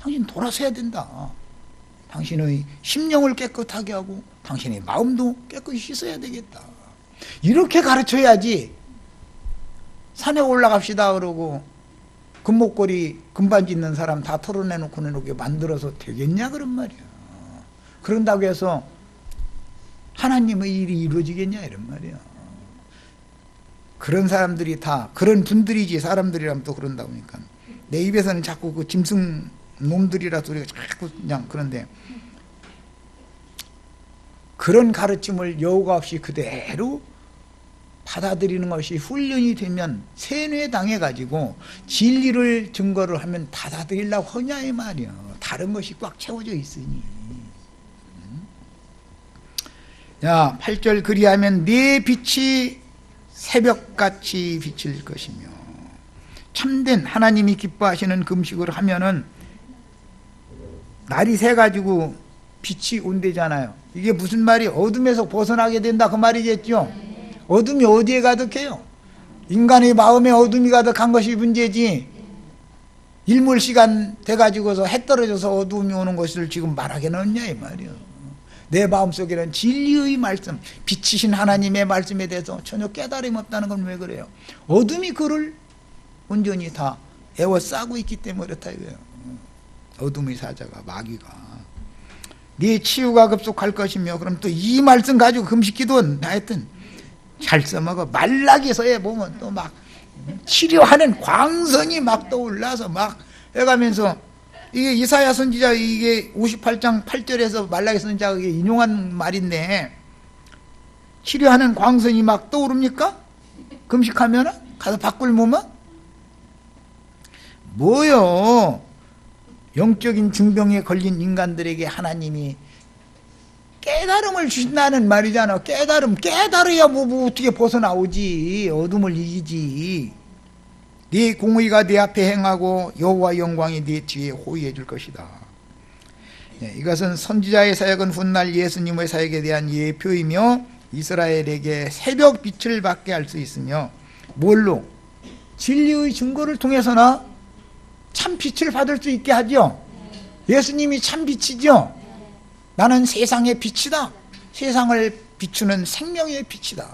당신 돌아서야 된다. 당신의 심령을 깨끗하게 하고 당신의 마음도 깨끗이 씻어야 되겠다. 이렇게 가르쳐야지. 산에 올라갑시다 그러고 금목걸이 금반지 있는 사람 다 털어내놓고 이렇게 만들어서 되겠냐 그런 말이야. 그런다고 해서 하나님의 일이 이루어지겠냐 이런 말이야. 그런 사람들이 다 그런 분들이지. 사람들이라면 또 그런다 보니까 내 입에서는 자꾸 그 짐승 놈들이라 소리가 자꾸 그냥 그런데 그런 가르침을 여우가 없이 그대로 받아들이는 것이 훈련이 되면 세뇌당해가지고 진리를 증거를 하면 받아들이려고 하냐 이 말이야. 다른 것이 꽉 채워져 있으니. 야 8절 그리하면 네 빛이 새벽같이 비칠 것이며. 참된 하나님이 기뻐하시는 금식을 하면은 날이 새가지고 빛이 온대잖아요. 이게 무슨 말이 어둠에서 벗어나게 된다 그 말이겠죠. 어둠이 어디에 가득해요? 인간의 마음에 어둠이 가득한 것이 문제지. 일몰시간 돼가지고서 해 떨어져서 어둠이 오는 것을 지금 말하게는 없냐 이 말이에요. 내 마음속에는 진리의 말씀, 빛이신 하나님의 말씀에 대해서 전혀 깨달음이 없다는 건 왜 그래요? 어둠이 그를 온전히 다 에워싸고 있기 때문에 그렇다 이거예요. 어둠의 사자가 마귀가 네 치유가 급속할 것이며. 그럼 또 이 말씀 가지고 금식기도 하여튼 잘 써먹어. 말라기서에 보면 또 막 치료하는 광선이 막 떠올라서 막 해가면서 이게 이사야 선지자 이게 58장 8절에서 말라기 선지자가 인용한 말인데 치료하는 광선이 막 떠오릅니까? 금식하면은 가서 밖을 보면 뭐요? 영적인 중병에 걸린 인간들에게 하나님이 깨달음을 주신다는 말이잖아. 깨달아야 뭐 어떻게 벗어나오지. 어둠을 이기지. 네 공의가 네 앞에 행하고 여호와 영광이 네 뒤에 호위해 줄 것이다. 이것은 선지자의 사역은 훗날 예수님의 사역에 대한 예표이며 이스라엘에게 새벽 빛을 받게 할 수 있으며, 뭘로? 진리의 증거를 통해서나 참 빛을 받을 수 있게 하죠. 예수님이 참 빛이죠. 나는 세상의 빛이다. 세상을 비추는 생명의 빛이다.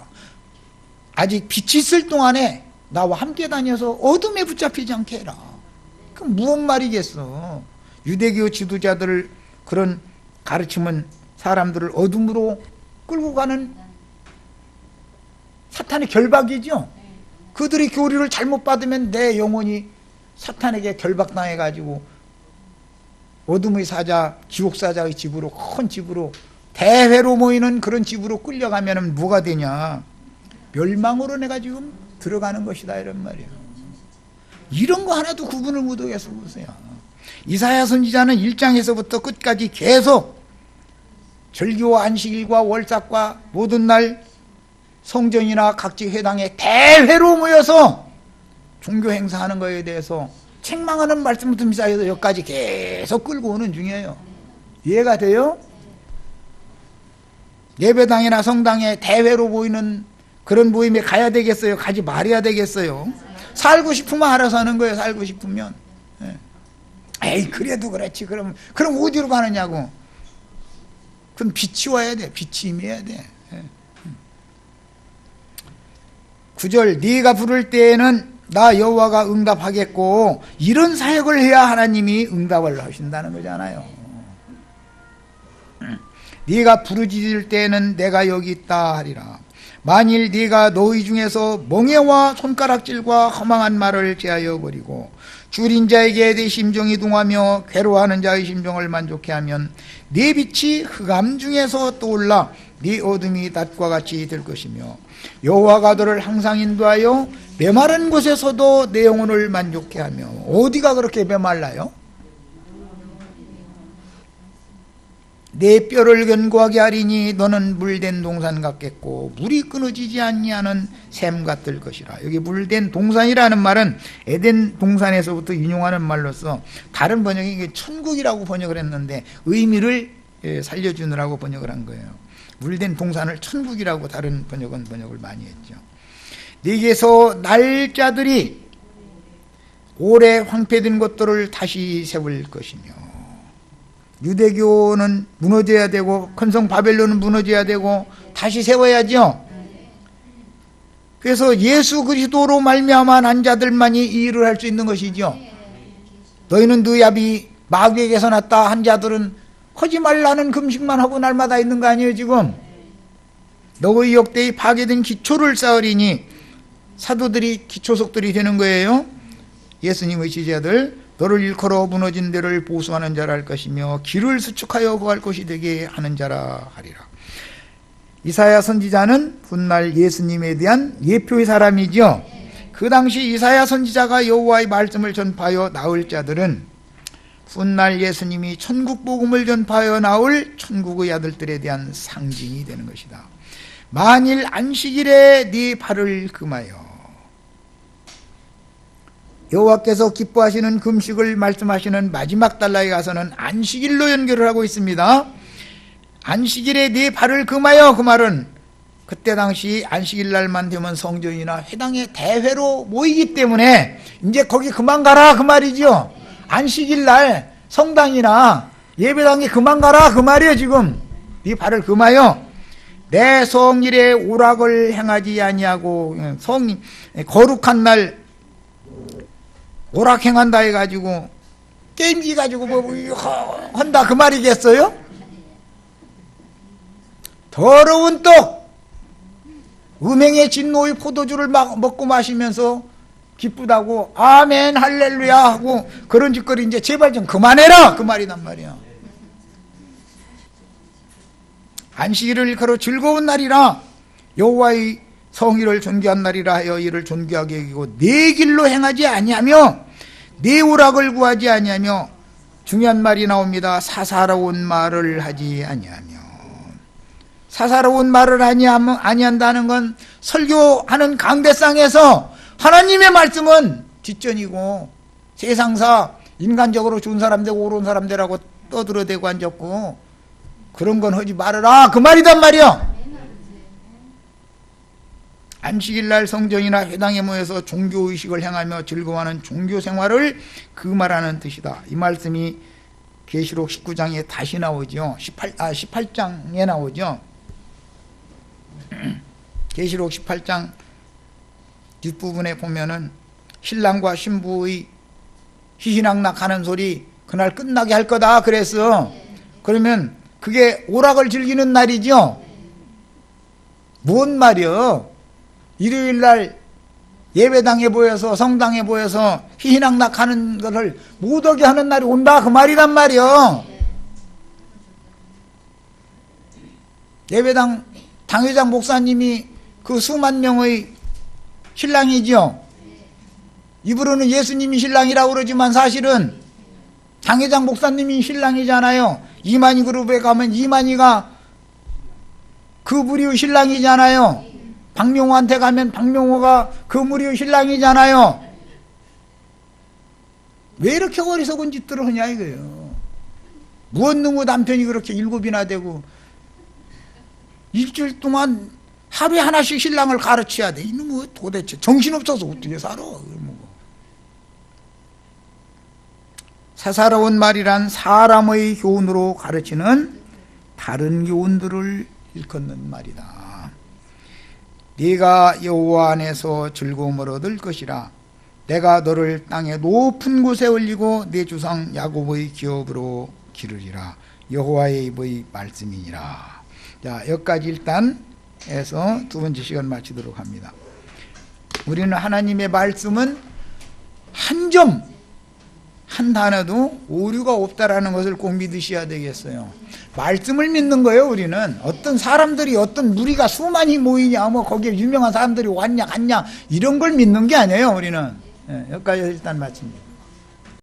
아직 빛이 있을 동안에 나와 함께 다녀서 어둠에 붙잡히지 않게 해라. 그럼 무슨 말이겠어. 유대교 지도자들 그런 가르침은 사람들을 어둠으로 끌고 가는 사탄의 결박이죠. 그들의 교리를 잘못 받으면 내 영혼이 사탄에게 결박당해가지고 어둠의 사자, 지옥사자의 집으로, 큰 집으로, 대회로 모이는 그런 집으로 끌려가면 뭐가 되냐. 멸망으로 내가 지금 들어가는 것이다, 이런 말이에요. 이런 거 하나도 구분을 못하겠어 보세요. 이사야 선지자는 1장에서부터 끝까지 계속 절기와 안식일과 월삭과 모든 날 성전이나 각지 회당에 대회로 모여서 종교 행사하는 거에 대해서 책망하는 말씀부터 미사에서 여기까지 계속 끌고 오는 중이에요. 이해가 돼요? 예배당이나 성당에 대회로 모이는 그런 모임에 가야 되겠어요? 가지 말아야 되겠어요? 살고 싶으면 알아서 하는 거예요. 살고 싶으면. 에이, 그래도 그렇지. 그럼 어디로 가느냐고. 그럼 비치워야 돼. 비치임해야 돼. 9절, 네가 부를 때에는 나 여호와가 응답하겠고, 이런 사역을 해야 하나님이 응답을 하신다는 거잖아요. 네가 부르짖을 때에는 내가 여기 있다 하리라. 만일 네가 너희 중에서 멍에와 손가락질과 허망한 말을 제하여 버리고 줄인 자에게 네 심정이 동하며 괴로워하는 자의 심정을 만족해 하면 네 빛이 흑암 중에서 떠올라 네 어둠이 낮과 같이 될 것이며 여호와가 너를 항상 인도하여 메마른 곳에서도 내 영혼을 만족해 하며. 어디가 그렇게 메말라요? 내 뼈를 견고하게 하리니 너는 물된 동산 같겠고 물이 끊어지지 아니하는 샘 같을 것이라. 여기 물된 동산이라는 말은 에덴 동산에서부터 인용하는 말로서 다른 번역이 이게 천국이라고 번역을 했는데 의미를 살려주느라고 번역을 한 거예요. 물된 동산을 천국이라고 다른 번역은 번역을 많이 했죠. 네게서 날짜들이 오래 황폐된 것들을 다시 세울 것이며. 유대교는 무너져야 되고 큰성 바벨론은 무너져야 되고 다시 세워야죠. 그래서 예수 그리스도로 말미암아 난 자들만이 이 일을 할 수 있는 것이죠. 너희는 네 아비 마귀에게서 났다 한 자들은 하지 말라는 금식만 하고 날마다 있는 거 아니에요 지금. 너의 역대의 파괴된 기초를 쌓으리니. 사도들이 기초석들이 되는 거예요. 예수님의 지지자들. 너를 일컬어 무너진 데를 보수하는 자라 할 것이며 길을 수축하여 구할 곳이 되게 하는 자라 하리라. 이사야 선지자는 훗날 예수님에 대한 예표의 사람이죠. 그 당시 이사야 선지자가 여호와의 말씀을 전파하여 나올 자들은 훗날 예수님이 천국 복음을 전파하여 나올 천국의 아들들에 대한 상징이 되는 것이다. 만일 안식일에 네 발을 금하여. 여호와께서 기뻐하시는 금식을 말씀하시는 마지막 달라에 가서는 안식일로 연결을 하고 있습니다. 안식일에 네 발을 금하여. 그 말은 그때 당시 안식일 날만 되면 성전이나 회당에 대회로 모이기 때문에 이제 거기 그만 가라 그 말이죠. 안식일 날 성당이나 예배당에 그만 가라 그 말이에요. 지금 네 발을 금하여 내 성일에 오락을 행하지 아니하고. 거룩한 날 오락행한다 해가지고 게임기 가지고 뭐 한다 그 말이겠어요? 더러운 떡, 음행의 진노의 포도주를 먹고 마시면서 기쁘다고 아멘 할렐루야 하고 그런 짓거리 이제 제발 좀 그만해라 그 말이란 말이야. 안식일을 일컬어 즐거운 날이라 여호와의 성일을 존귀한 날이라 하여 이를 존귀하게 여기고 내 길로 행하지 아니하며 내 오락을 구하지 아니하며 중요한 말이 나옵니다. 사사로운 말을 하지 아니하며. 사사로운 말을 아니한다는 건 설교하는 강대상에서 하나님의 말씀은 뒷전이고 세상사 인간적으로 좋은 사람 되고 옳은 사람 되라고 떠들어대고 앉았고 그런 건 하지 말아라 그 말이단 말이야. 안식일날 성전이나 회당에 모여서 종교의식을 행하며 즐거워하는 종교생활을 그 말하는 뜻이다. 이 말씀이 계시록 19장에 다시 나오죠. 18장에 나오죠. 계시록 18장 뒷부분에 보면은 신랑과 신부의 희희낙낙하는 소리 그날 끝나게 할 거다 그랬어. 그러면 그게 오락을 즐기는 날이죠. 뭔 말이요? 일요일날 예배당에 모여서 성당에 모여서 희희낙낙하는 것을 못하게 하는 날이 온다 그 말이란 말이요. 예배당 당회장 목사님이 그 수만 명의 신랑이죠. 입으로는 예수님이 신랑이라고 그러지만 사실은 당회장 목사님이 신랑이잖아요. 이만희 그룹에 가면 이만희가 그 무리의 신랑이잖아요. 박명호한테 가면 박명호가 그 무리의 신랑이잖아요. 왜 이렇게 어리석은 짓들을 하냐 이거예요. 무엇 놈의 남편이 그렇게 7이나 되고 일주일 동안 하루에 하나씩 신랑을 가르쳐야 돼. 이놈은 도대체 정신없어서 어떻게 살아. 사사로운 말이란 사람의 교훈으로 가르치는 다른 교훈들을 일컫는 말이다. 네가 여호와 안에서 즐거움을 얻을 것이라. 내가 너를 땅의 높은 곳에 올리고 내 조상 야곱의 기업으로 기르리라. 여호와의 입의 말씀이니라. 자, 여기까지 일단 해서 두 번째 시간 마치도록 합니다. 우리는 하나님의 말씀은 한 점, 한 단어도 오류가 없다라는 것을 꼭 믿으셔야 되겠어요. 말씀을 믿는 거예요. 우리는 어떤 사람들이 어떤 무리가 수많이 모이냐 뭐 거기에 유명한 사람들이 왔냐 갔냐 이런 걸 믿는 게 아니에요. 우리는 여기까지 일단 마칩니다.